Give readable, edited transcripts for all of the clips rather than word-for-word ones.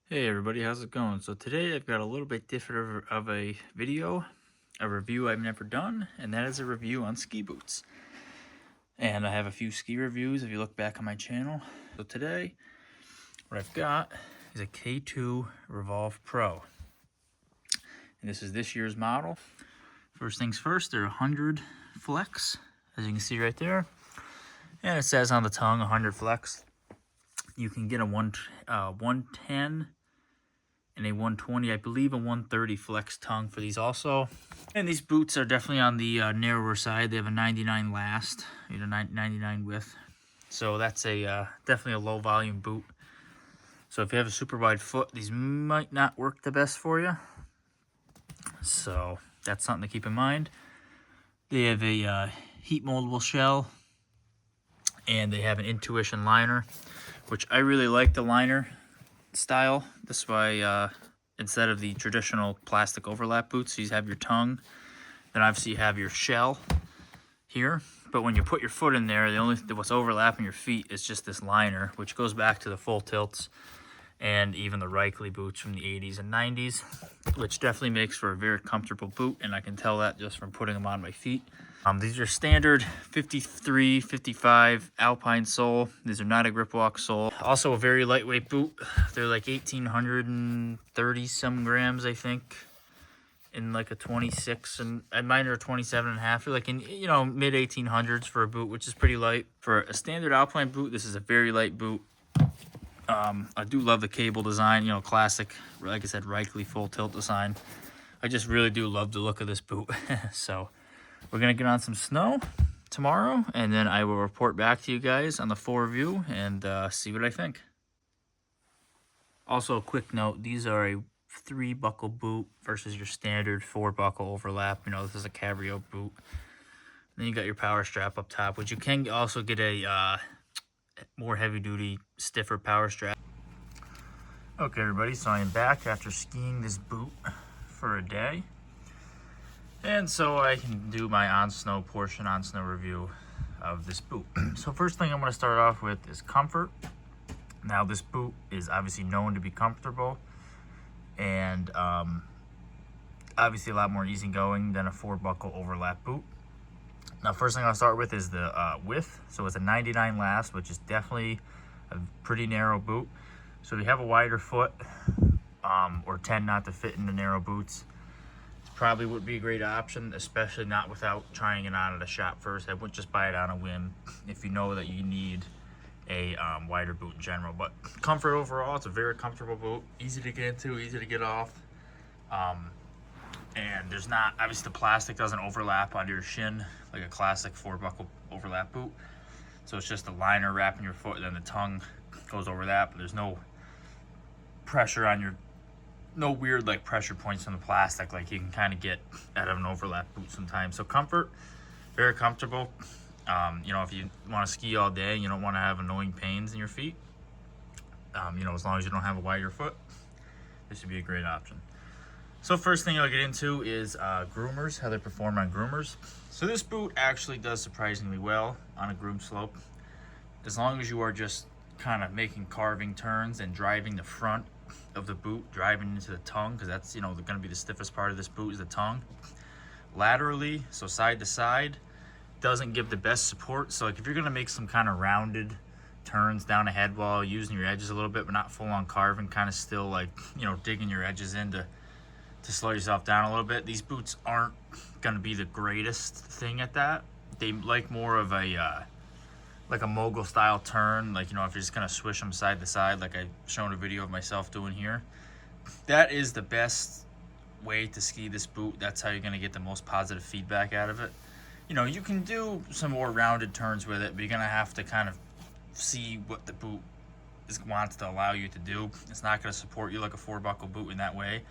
Hey everybody, how's it going? So today I've got a little bit different of a video, a review I've never done, and that is a review on ski boots. And I have a few ski reviews if you look back on my channel. So today, what I've got is a K2 Revolve Pro. And this is this year's model. First things first, they're 100 flex, as you can see right there. And it says on the tongue 100 flex. You can get a 110 and a 120, I believe a 130 flex tongue for these also. And these boots are definitely on the narrower side. They have a 99 last, 99 width. So that's a definitely a low volume boot. So if you have a super wide foot, these might not work the best for you. So that's something to keep in mind. They have a heat moldable shell, and they have an intuition liner, which I really like the liner style. This way, instead of the traditional plastic overlap boots, you have your tongue, then obviously you have your shell here. But when you put your foot in there, what's overlapping your feet is just this liner, which goes back to the full tilts and even the Raichle boots from the 80s and 90s, which definitely makes for a very comfortable boot, and I can tell that just from putting them on my feet. These are standard 53, 55 Alpine sole. These are not a grip walk sole. Also a very lightweight boot. They're like 1,830 some grams, I think, in like a 26, and mine are 27 and a half. They're like in, mid 1800s for a boot, which is pretty light. For a standard Alpine boot, this is a very light boot. I do love the cable design, classic, like I said, Raichle full tilt design. I just really do love the look of this boot. So we're going to get on some snow tomorrow, and then I will report back to you guys on the full review and see what I think. Also, a quick note, these are a 3-buckle boot versus your standard 4-buckle overlap. This is a Cabrio boot. Then you got your power strap up top, which you can also get a more heavy-duty, stiffer power strap. Okay, everybody, so I am back after skiing this boot for a day. And so I can do my on-snow review of this boot. So first thing I'm going to start off with is comfort. Now this boot is obviously known to be comfortable and obviously a lot more easygoing than a 4-buckle overlap boot. Now first thing I'll start with is the width. So it's a 99 last, which is definitely a pretty narrow boot. So if you have a wider foot or tend not to fit into narrow boots, probably would be a great option, especially not without trying it on at a shop first. I wouldn't just buy it on a whim if you know that you need a wider boot in general. But comfort overall, it's a very comfortable boot, easy to get into, easy to get off. And there's not, obviously the plastic doesn't overlap onto your shin like a classic 4-buckle overlap boot. So it's just a liner wrapping your foot, and then the tongue goes over that, but there's no pressure on no weird like pressure points on the plastic like you can kind of get out of an overlap boot sometimes. So comfort, very comfortable. If you want to ski all day and you don't want to have annoying pains in your feet, as long as you don't have a wider foot, this would be a great option. So first thing I'll get into is GROOMERS, how they perform on GROOMERS. So this boot actually does surprisingly well on a groom slope, as long as you are just kind of making carving turns and driving the front of the boot, driving into the tongue, because that's going to be the stiffest part of this boot is the tongue. Laterally, so side to side, doesn't give the best support. So like if you're going to make some kind of rounded turns down a head wall, using your edges a little bit but not full on carving, kind of still like digging your edges in to slow yourself down a little bit, these boots aren't going to be the greatest thing at that. They like more of a like a mogul style turn, like if you're just gonna swish them side to side, like I've shown a video of myself doing here. That is the best way to ski this boot. That's how you're gonna get the most positive feedback out of it. You can do some more rounded turns with it, but you're gonna have to kind of see what the boot wants to allow you to do. It's not gonna support you like a 4-buckle boot in that way,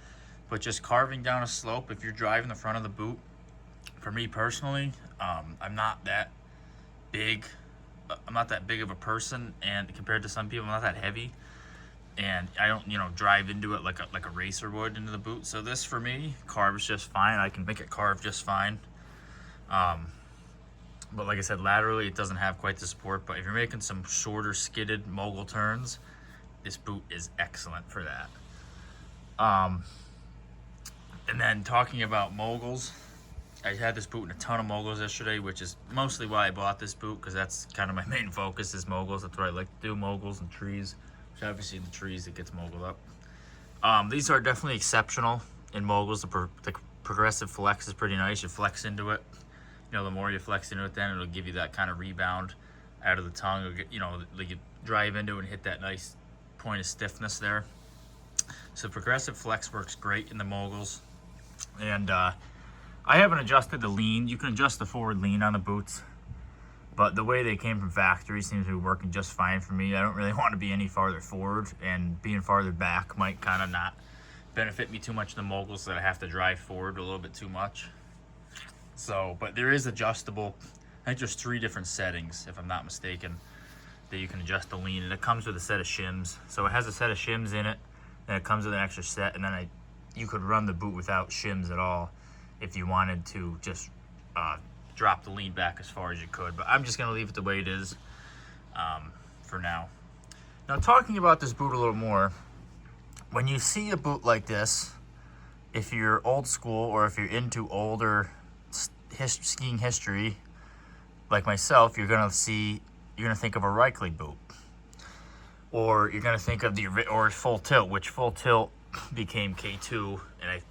but just carving down a slope, if you're driving the front of the boot, for me personally, I'm not that big of a person, and compared to some people, I'm not that heavy, and I don't drive into it like a racer would into the boot. So this for me carves just fine. I can make it carve just fine. But like I said, laterally it doesn't have quite the support, but if you're making some shorter skidded mogul turns, this boot is excellent for that. And then talking about moguls, I had this boot in a ton of moguls yesterday, which is mostly why I bought this boot, because that's kind of my main focus is moguls. That's what I like to do, moguls and trees, which obviously in the trees it gets moguled up. These are definitely exceptional in moguls. The progressive flex is pretty nice. You flex into it. You know, the more you flex into it, then it'll give you that kind of rebound out of the tongue. It'll get, you know, like you drive into it and hit that nice point of stiffness there. So progressive flex works great in the moguls. And I haven't adjusted the lean. You can adjust the forward lean on the boots, but the way they came from factory seems to be working just fine for me. I don't really want to be any farther forward, and being farther back might kind of not benefit me too much in the moguls, so that I have to drive forward a little bit too much. So, but there is adjustable. I think there's 3 different settings, if I'm not mistaken, that you can adjust the lean, and it comes with a set of shims. So it has a set of shims in it, and it comes with an extra set, and then you could run the boot without shims at all if you wanted to just drop the lean back as far as you could. But I'm just going to leave it the way it is for now. Now, talking about this boot a little more, when you see a boot like this, if you're old school or if you're into older skiing history, like myself, you're gonna think of a Raichle boot, or you're gonna think of or full tilt, which full tilt became K2, and I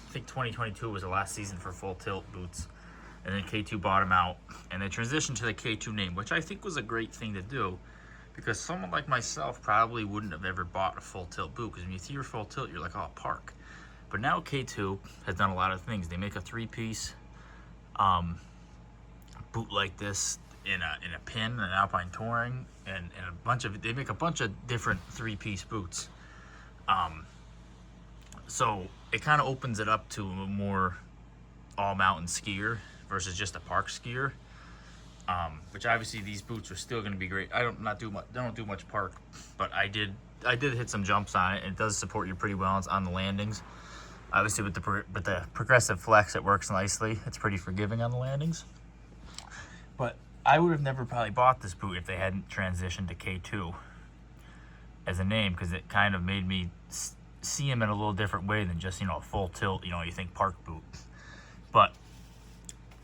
think 2022 was the last season for full tilt boots, and then K2 bought them out, and they transitioned to the K2 name, which I think was a great thing to do, because someone like myself probably wouldn't have ever bought a full tilt boot, because when you see your full tilt, you're like, oh, park. But now K2 has done a lot of things. They make a 3-piece boot like this in a pin, an Alpine Touring, and they make a bunch of different 3-piece boots. So it kind of opens it up to a more all-mountain skier versus just a park skier. Which obviously these boots are still going to be great. I don't do much park, but I did hit some jumps on it, and it does support you pretty well on the landings. Obviously with the progressive flex, it works nicely. It's pretty forgiving on the landings. But I would have never probably bought this boot if they hadn't transitioned to K2 as a name, because it kind of made me see them in a little different way than just, you know, a full tilt, you know, you think park boot. But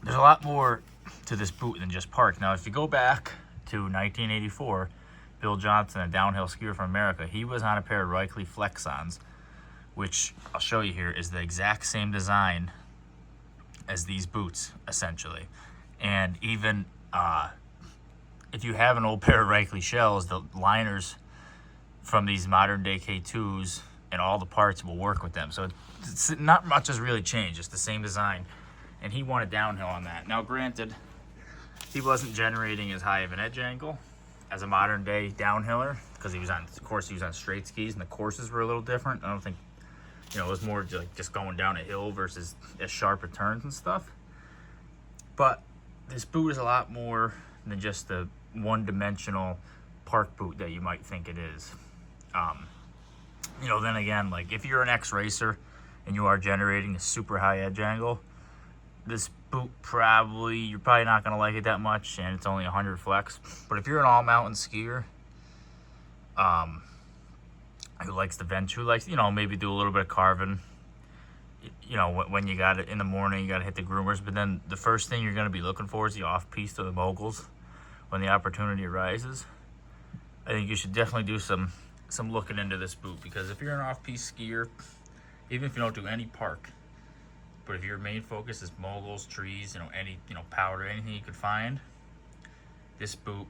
there's a lot more to this boot than just park. Now, if you go back to 1984, Bill Johnson, a downhill skier from America, he was on a pair of Raichle Flexons, which I'll show you here is the exact same design as these boots, essentially. And even if you have an old pair of Raichle shells, the liners from these modern day K2s and all the parts will work with them. So it's not much has really changed. It's the same design. And he won a downhill on that. Now, granted, he wasn't generating as high of an edge angle as a modern day downhiller, because he was on straight skis, and the courses were a little different. I don't think, you know, it was more like just going down a hill versus as sharp of turns and stuff. But this boot is a lot more than just the one-dimensional park boot that you might think it is. You know, then again, like if you're an ex-racer and you are generating a super high edge angle, this boot you're probably not going to like it that much, and it's only 100 flex. But if you're an all-mountain skier who likes the vent, who likes, you know, maybe do a little bit of carving, you know, when you got it in the morning, you got to hit the groomers. But then the first thing you're going to be looking for is the off-piste or the moguls when the opportunity arises. I think you should definitely do some looking into this boot, because if you're an off-piste skier, even if you don't do any park, but if your main focus is moguls, trees, you know, any, you know, powder, anything you could find, this boot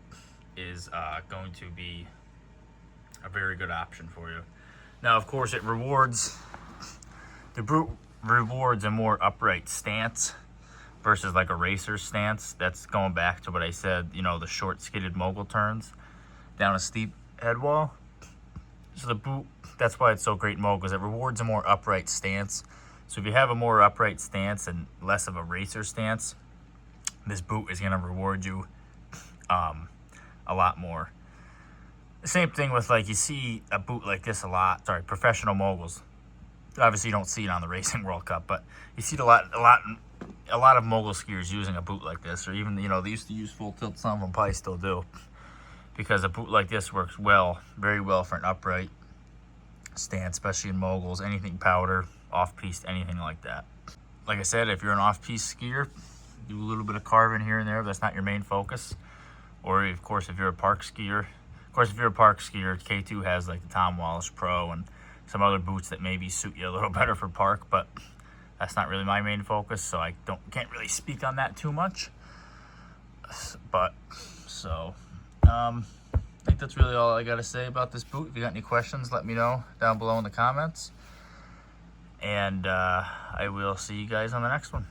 is going to be a very good option for you. Now, of course, the boot rewards a more upright stance versus like a racer's stance. That's going back to what I said, you know, the short skidded mogul turns down a steep head wall. So the boot, that's why it's so great in moguls. It rewards a more upright stance. So if you have a more upright stance and less of a racer stance, this boot is going to reward you a lot more. The same thing with, like, you see a boot like this a lot. Sorry, professional moguls. Obviously, you don't see it on the Racing World Cup, but you see it a lot of mogul skiers using a boot like this, or even, you know, they used to use full tilt. Some of them probably still do, because a boot like this works well, very well for an upright stance, especially in moguls, anything powder, off-piste, anything like that. Like I said, if you're an off-piste skier, do a little bit of carving here and there, but that's not your main focus. Or of course, if you're a park skier, K2 has like the Tom Wallace Pro and some other boots that maybe suit you a little better for park, but that's not really my main focus, so I can't really speak on that too much. But so I think that's really all I got to say about this boot. If you got any questions, let me know down below in the comments, and I will see you guys on the next one.